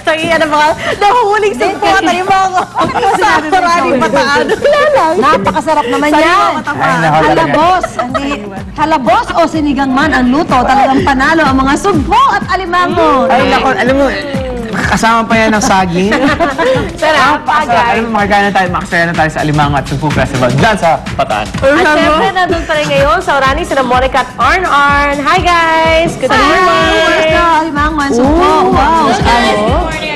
Yung mga nahuhuling sugpo at alimango. Sa maraming bataan. Napakasarap naman yan. Halabos. Halabos o sinigang man ang luto. Talagang panalo ang mga sugpo at alimango. Ay, nako, alam mo, kasama pa yan ng saging. Sarap, agay. Alam mo, makasaya na tayo sa Alimango at Sugpo Festival dyan sa Bataan. At syempre, nandun pa rin ngayon sa Orani, sila Monica at Arn. Hi guys! Good morning! Alimango at sugpo. Wow.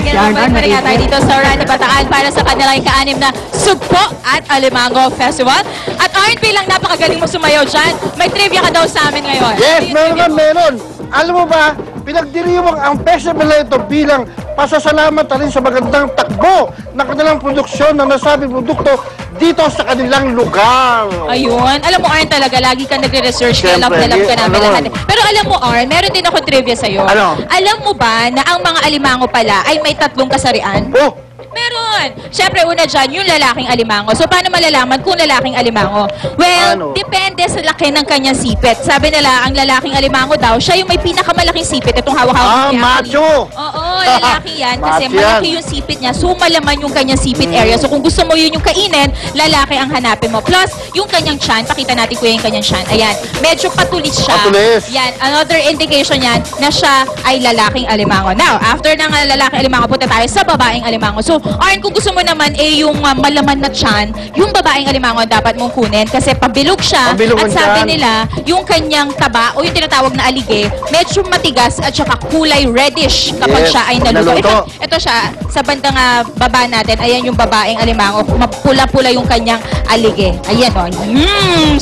Balik pa rin nga tayo dito sa Orani, Bataan para sa kanilang ika-anim na Sugpo at Alimango Festival. At Arn, bilang napakagaling mo sumayaw dyan, may trivia ka daw sa amin ngayon. Yes, meron. Alam mo ba, pinagdiriwang ang festival na ito bilang pasasalamat na rin sa magandang takbo ng kanilang produksyon ng nasabing produkto dito sa kanilang lugar. Ayun. Alam mo, Arn, talaga, lagi ka nagre-research, kaya love na love ka namin lahat. Pero alam mo, Arn, meron din ako trivia sa'yo. Ano? Alam mo ba na ang mga alimango pala ay may 3 kasarian? Oh! Meron! Siyempre, una dyan, yung lalaking alimango. So, paano malalaman kung lalaking alimango? Well, depende sa laki ng kanyang sipit. Sabi nila, ang lalaking alimango daw, siya yung may pinakamalaking sipit. Itong hawak-hawak niya. Macho! Oo, lalaki yan. Kasi Macho malaki yung sipit niya. So, malaman yung kanyang sipit area. So, kung gusto mo yun yung kainin, lalaki ang hanapin mo. Plus, yung kanyang tiyan, pakita natin kuya yung kanyang tiyan. Ayan, medyo patulis siya. Patulis. Yan, another indication yan na siya ay lalaking alimango. Now, after ng lalaking alimango, punta tayo sa babaeng alimango. So, Arn, kung gusto mo naman yung malaman na tiyan, yung babaeng alimango dapat mong kunin kasi pabilog siya. Pabilog at sabi nila, yung kanyang taba o yung tinatawag na alige, medyo matigas at saka kulay reddish kapag siya ay naluto. Ito siya, sa bandang baba natin, ayan yung babaeng alimango, mapula-pula yung kanyang alige. Ayan o,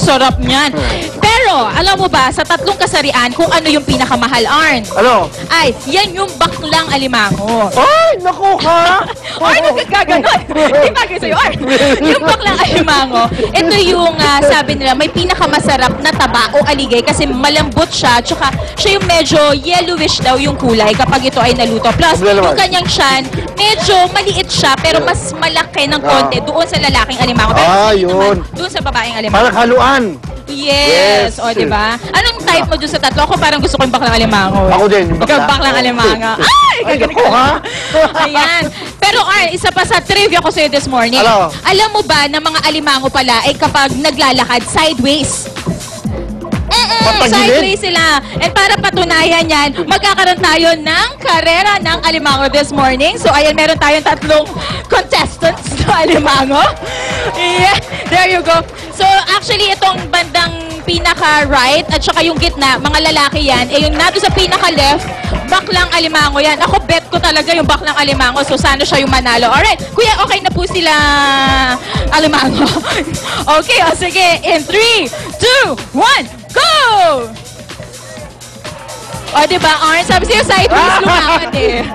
sarap niyan. Pero, alam mo ba, sa 3 kasarian, kung ano yung pinakamahal, Arn? Ano? Ay, yan yung baklang alimango. Ay, naku ha! Ay, nagkaganon. Hindi bagay sa'yo, Arn. Yung baklang alimango, ito yung sabi nila, may pinakamasarap na taba o aligay kasi malambot siya, tsaka siya yung medyo yellowish daw yung kulay kapag ito ay naluto. Plus, yung kanyang tiyan, medyo maliit siya, pero mas malaki ng konti doon sa lalaking alimango. Pero yun. Doon sa babaeng alimango. Parang haluan. Yes. O, diba? Anong type mo dun sa 3? Ako parang gusto ko yung baklang alimango. Ako din, yung bakla. Ikaw baklang alimango. Ay, naku ha! Ayan. Pero Arn, isa pa sa trivia ko sa'yo this morning. Ano? Alam mo ba na mga alimango pala ay kapag naglalakad sideways? Sideways sila. And para patunayan yan, magkakaroon tayo ng karera ng alimango this morning. So, ayan, meron tayong 3 contestants na alimango. Yeah, there you go. So, actually, itong bandang pinaka-right at saka yung gitna, mga lalaki yan, eh yung nato sa pinaka-left, baklang alimango yan. Ako, bet ko talaga yung baklang alimango. So, sana siya yung manalo. Alright, kuya, okay na po sila alimango. Okay, o sige. In 3, 2, 1, go! O, diba, Arn? Sabi sa'yo, sideways lumakad eh.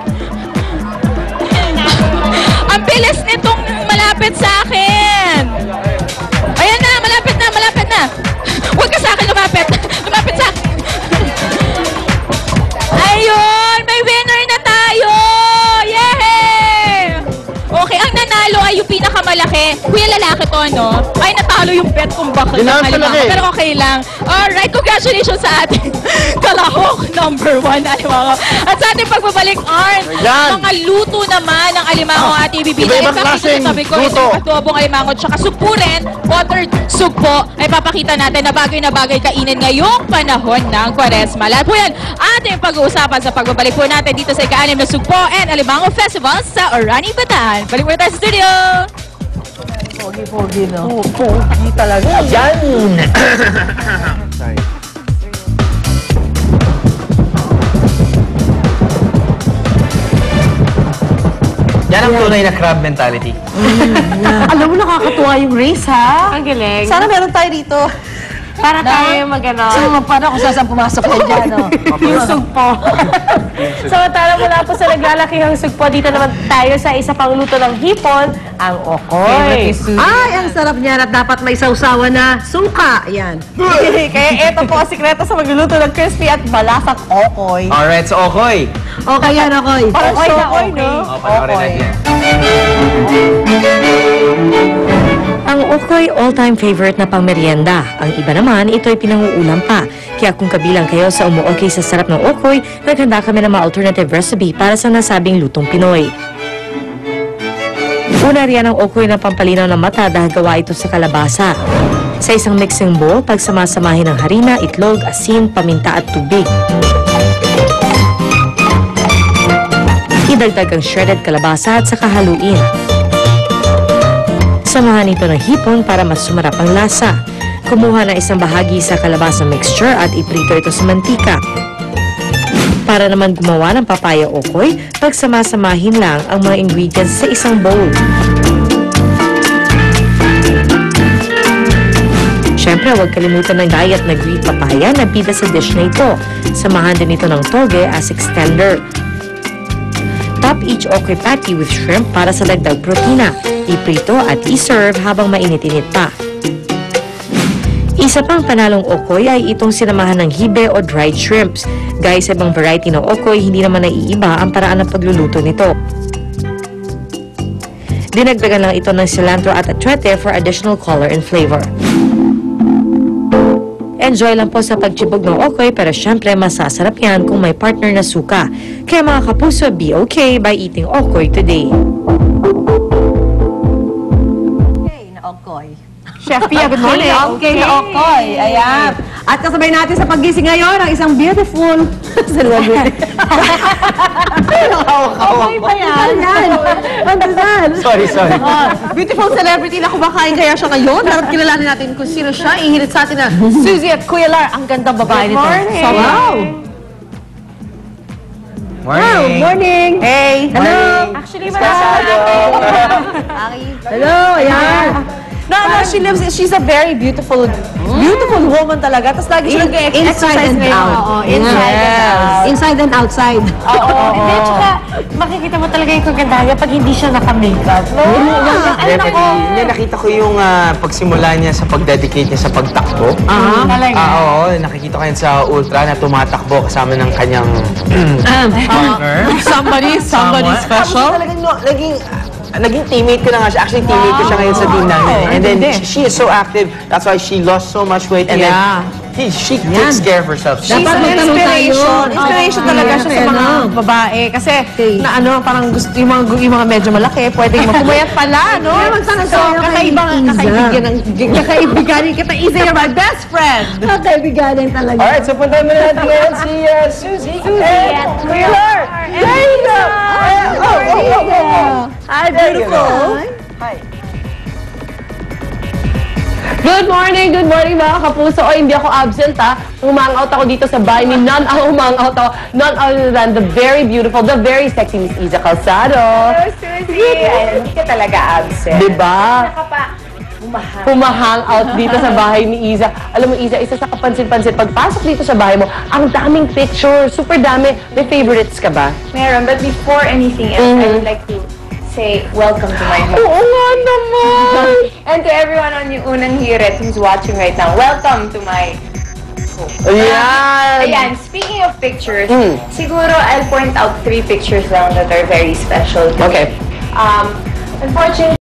Ang bilis nitong malapit sa akin. Ayan na, malapit na, malapit na. Huwag ka sa akin lumapit. Lumapit sa akin. Ayun, may winner na tayo. Yay! Okay, ang nanalo ay yung pinakamalaki. Kuya, lalaki to, no? Ay, natalo yung bet kong bakal ng alimango. Pero okay lang. Alright, congratulations sa ating kalahok number 1 alimango. At sa ating pagbabalik, Arn, mga luto naman ng alimango at ibibigay. Iba-ibang klaseng luto. Patubong alimango, tsaka sugpo rin, watered sugpo, ay papakita natin na bagay kainin ngayong panahon ng Kwaresma. Lahat po yan, ating pag-uusapan sa pagbabalik po natin dito sa ika-6 na Sugpo and Alimango Festival sa Orani, Bataan. Balik mo tayo sa studio! Pogi, no? Pogi talaga. Yan! Yan ang tunay na crab mentality. Alam mo, nakakatuwa yung race, ha? Ang galing. Sana meron tayo dito. Para tayo mag-ano. So, paano kung saan pumasok tayo dyan, no? Yung sugpo. Samantala mula po sa naglalakihang sugpo, dito naman tayo sa isa pang luto ng hipon, ang okoy. Ay, ang sarap niyan at dapat may sausawan na suka. Yan. Kaya ito po ang sikreto sa magluluto ng crispy at malasang okoy. Alright, so Okoy. Okay yan, okay. Okoy na okoy, no? O, panoorin natin yan. Ang Ang okoy, all-time favorite na pangmerienda. Ang iba naman, ito'y pinanguulam pa. Kaya kung kabilang kayo sa umuokay sa sarap ng okoy, naghanda kami ng mga alternative recipe para sa nasabing lutong Pinoy. Una riyan ang okoy na pampalinaw ng mata dahil gawa ito sa kalabasa. Sa isang mixing bowl, pagsamasamahin ng harina, itlog, asin, paminta at tubig. Idagdag ang shredded kalabasa at saka haluin. Samahan ito ng hipon para mas sumarap ang lasa. Kumuha na isang bahagi sa kalabasa mixture at iprito ito sa mantika. Para naman gumawa ng papaya okoy, pagsamasamahin lang ang mga ingredients sa isang bowl. Siyempre, huwag kalimutan ng diet na green papaya na bida sa dish na ito. Samahan din ito ng toge as extender. Top each okoy patty with shrimp para sa dagdag protina. Iprito at i-serve habang mainit-init pa. Isa pang panalong okoy ay itong sinamahan ng hibe o dried shrimps. Guys, sa ibang variety ng okoy, hindi naman naiiba ang paraan ng pagluluto nito. Dinagdagan lang ito ng cilantro at atsuete for additional color and flavor. Enjoy lang po sa pagtsibog ng okoy, pero syempre masasarap yan kung may partner na suka. Kaya mga kapuso, be okay by eating okoy today. Okay, na okoy. Chef Pia, good morning. Okay, na okoy. Ayan. At kasabay natin sa paggising ngayon, ang isang beautiful celebrity. Okay ba yan? Pandesal. Sorry. Beautiful celebrity na kumakain kaya siya ngayon. Dapat kilalanin natin kung sino siya. Ihirit sa atin na Suzy at Kuya Lar. Ang gandang babae nito. morning. So, wow. Morning. Morning. Hey. Hello. Actually, marami. Hello. Ayan. No, she's a very beautiful woman talaga. Tapos lagi siya Inside nag-exercise and ngayon. out. Oo, inside and out. Inside and outside. Oo. Hindi, tsaka makikita mo talaga yung kagandahan niya pag hindi siya naka-makeup. No? Definitely. Hindi, nakita ko yung pagsimula niya sa pag-dedicate niya sa pagtakbo. Talaga. Oo, nakikita ko yan sa Ultra na tumatakbo kasama ng kanyang Partner. Somebody special. Talagang naging teammate ko na nga siya. Actually, teammate ko siya ngayon sa team namin. And then, she is so active. That's why she lost so much weight. And then, she takes care of herself. Dapat She's an magtanong inspiration. tayo. Inspiration talaga siya sa mga babae. Kasi, na parang gusto yung mga medyo malaki, pwedeng pumayat pala, no? Kaya magtanong So, tayo kay kakaibigan kita. Isa, you're my best friend. Kaibiganin talaga. Alright, so punta mo natin ngayon si Suzy. at Kuya Lar. There you go. Hi, beautiful. Good morning mga kapuso. O, hindi ako absent ha. Umangout ako dito sa bahay ni none other than the very beautiful, the very sexy Miss Iza Calzado. Hello, Suzy! Hindi ka talaga absent. Diba? Humahangout Dito sa bahay ni Iza. Alam mo, Iza, isa sa kapansin-pansin, pagpasok dito sa bahay mo, ang daming picture, super dami. May favorites ka ba? Meron, but before anything else, I would like to say welcome to my home. Oo nga naman! And to everyone on yung unang hirit who's watching right now, welcome to my home. Ayan, speaking of pictures, siguro I'll point out 3 pictures lang that are very special to me. Okay. Unfortunately,